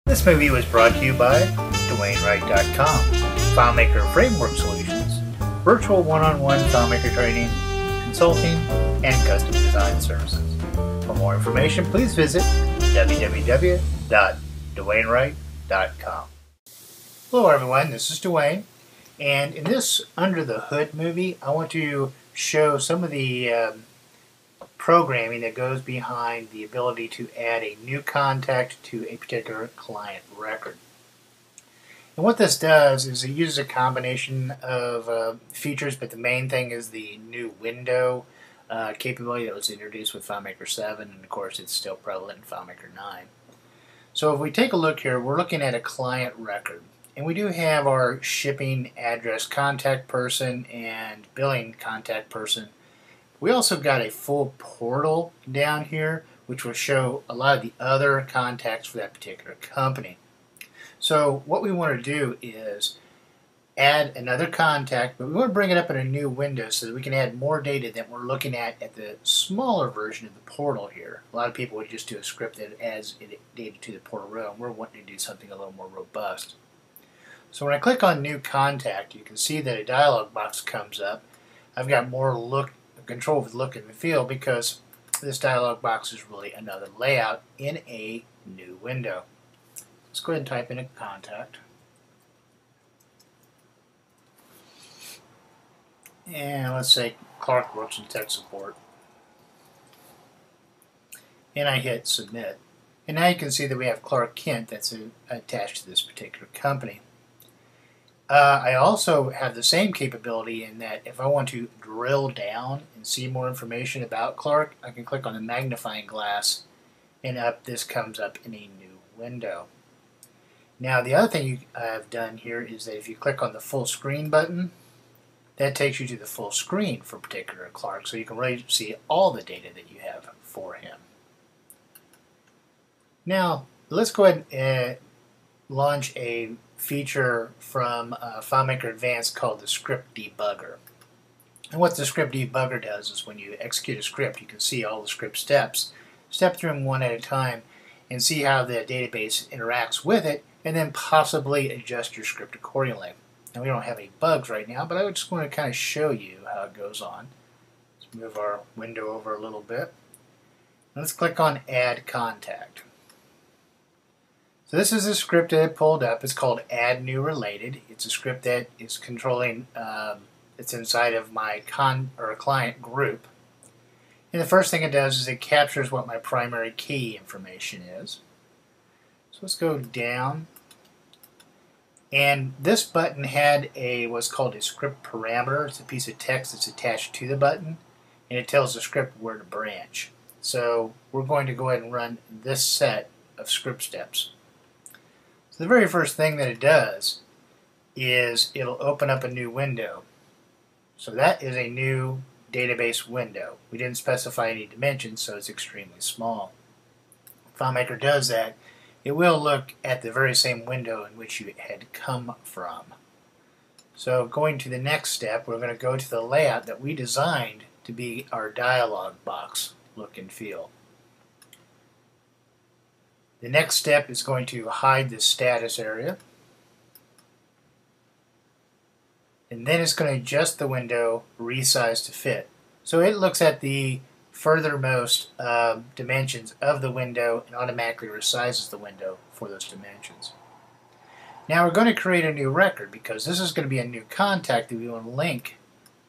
This movie was brought to you by DwayneWright.com, FileMaker Framework Solutions, virtual one-on-one FileMaker training, consulting, and custom design services. For more information, please visit www.DwayneWright.com. Hello everyone, this is Dwayne, and in this Under the Hood movie, I want to show some of the programming that goes behind the ability to add a new contact to a particular client record. And what this does is it uses a combination of features, but the main thing is the new window capability that was introduced with FileMaker 7, and of course it's still prevalent in FileMaker 9. So if we take a look here, we're looking at a client record. And we do have our shipping address contact person and billing contact person. We also got a full portal down here, which will show a lot of the other contacts for that particular company. So what we want to do is add another contact, but we want to bring it up in a new window so that we can add more data than we're looking at the smaller version of the portal here. A lot of people would just do a script that adds data to the portal row, and we're wanting to do something a little more robust. So when I click on New Contact, you can see that a dialog box comes up. I've got more control with look and feel because this dialog box is really another layout in a new window. Let's go ahead and type in a contact. And let's say Clark works in tech support. And I hit submit. And now you can see that we have Clark Kent that's attached to this particular company. I also have the same capability in that if I want to drill down and see more information about Clark, I can click on the magnifying glass and this comes up in a new window. Now the other thing I've done here is that if you click on the full screen button, that takes you to the full screen for particular Clark, so you can really see all the data that you have for him. Now let's go ahead and launch a feature from FileMaker Advanced called the Script Debugger. And what the Script Debugger does is when you execute a script, you can see all the script steps, step through them one at a time, and see how the database interacts with it, and then possibly adjust your script accordingly. And we don't have any bugs right now, but I just want to kind of show you how it goes on. Let's move our window over a little bit. Let's click on Add Contact. So this is a script that I pulled up. It's called Add New Related. It's a script that is controlling, it's inside of my client group. And the first thing it does is it captures what my primary key information is. So let's go down. And this button had what's called a script parameter. It's a piece of text that's attached to the button, and it tells the script where to branch. So we're going to go ahead and run this set of script steps. The very first thing that it does is it'll open up a new window. So that is a new database window. We didn't specify any dimensions, so it's extremely small. FileMaker does that. It will look at the very same window in which you had come from. So going to the next step, we're going to go to the layout that we designed to be our dialog box look and feel. The next step is going to hide the status area. And then it's going to adjust the window, resize to fit. So it looks at the furthermost dimensions of the window and automatically resizes the window for those dimensions. Now we're going to create a new record because this is going to be a new contact that we want to link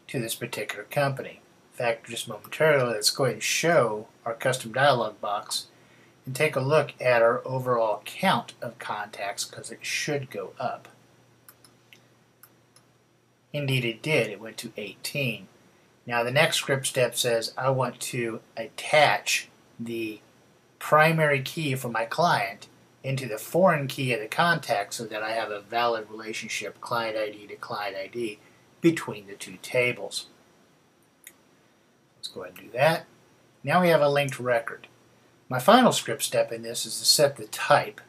to this particular company. In fact, just momentarily, let's go ahead and show our custom dialog box and take a look at our overall count of contacts because it should go up. Indeed it did. It went to 18. Now the next script step says I want to attach the primary key for my client into the foreign key of the contact so that I have a valid relationship client ID to client ID between the two tables. Let's go ahead and do that. Now we have a linked record. My final script step in this is to set the type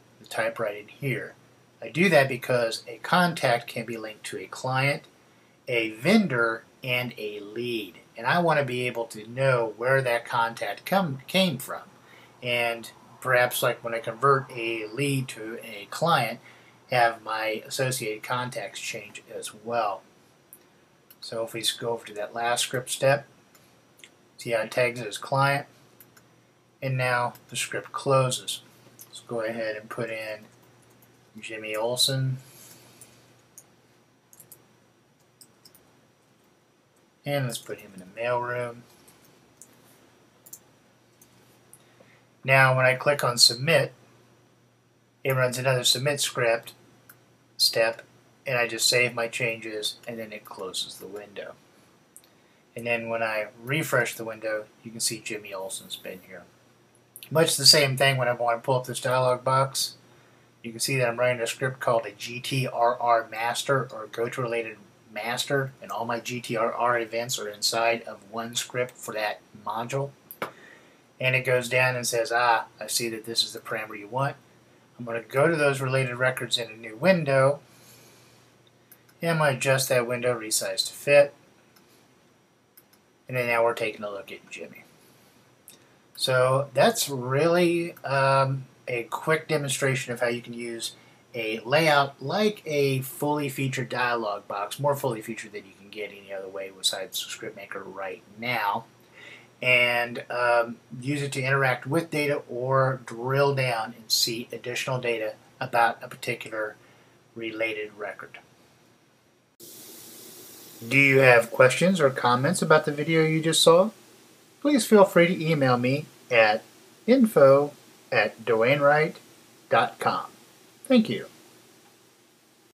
right in here. I do that because a contact can be linked to a client, a vendor, and a lead. And I want to be able to know where that contact came from. And perhaps like when I convert a lead to a client, have my associated contacts change as well. So if we go over to that last script step, see how it tags it as client, and now the script closes. Let's go ahead and put in Jimmy Olsen, and let's put him in the mailroom. Now when I click on submit, it runs another submit script step, and I just save my changes, and then it closes the window. And then when I refresh the window, you can see Jimmy Olsen's been here. Much the same thing when I want to pull up this dialog box. You can see that I'm running a script called a GTRR master, or go to related master, and all my GTRR events are inside of one script for that module. And it goes down and says, I see that this is the parameter you want. I'm going to go to those related records in a new window, and I'm going to adjust that window, resize to fit, and then now we're taking a look at Jimmy. So that's really a quick demonstration of how you can use a layout like a fully featured dialog box, more fully featured than you can get any other way besides FileMaker right now, and use it to interact with data or drill down and see additional data about a particular related record. Do you have questions or comments about the video you just saw? Please feel free to email me at info@dwaynewright.com. Thank you.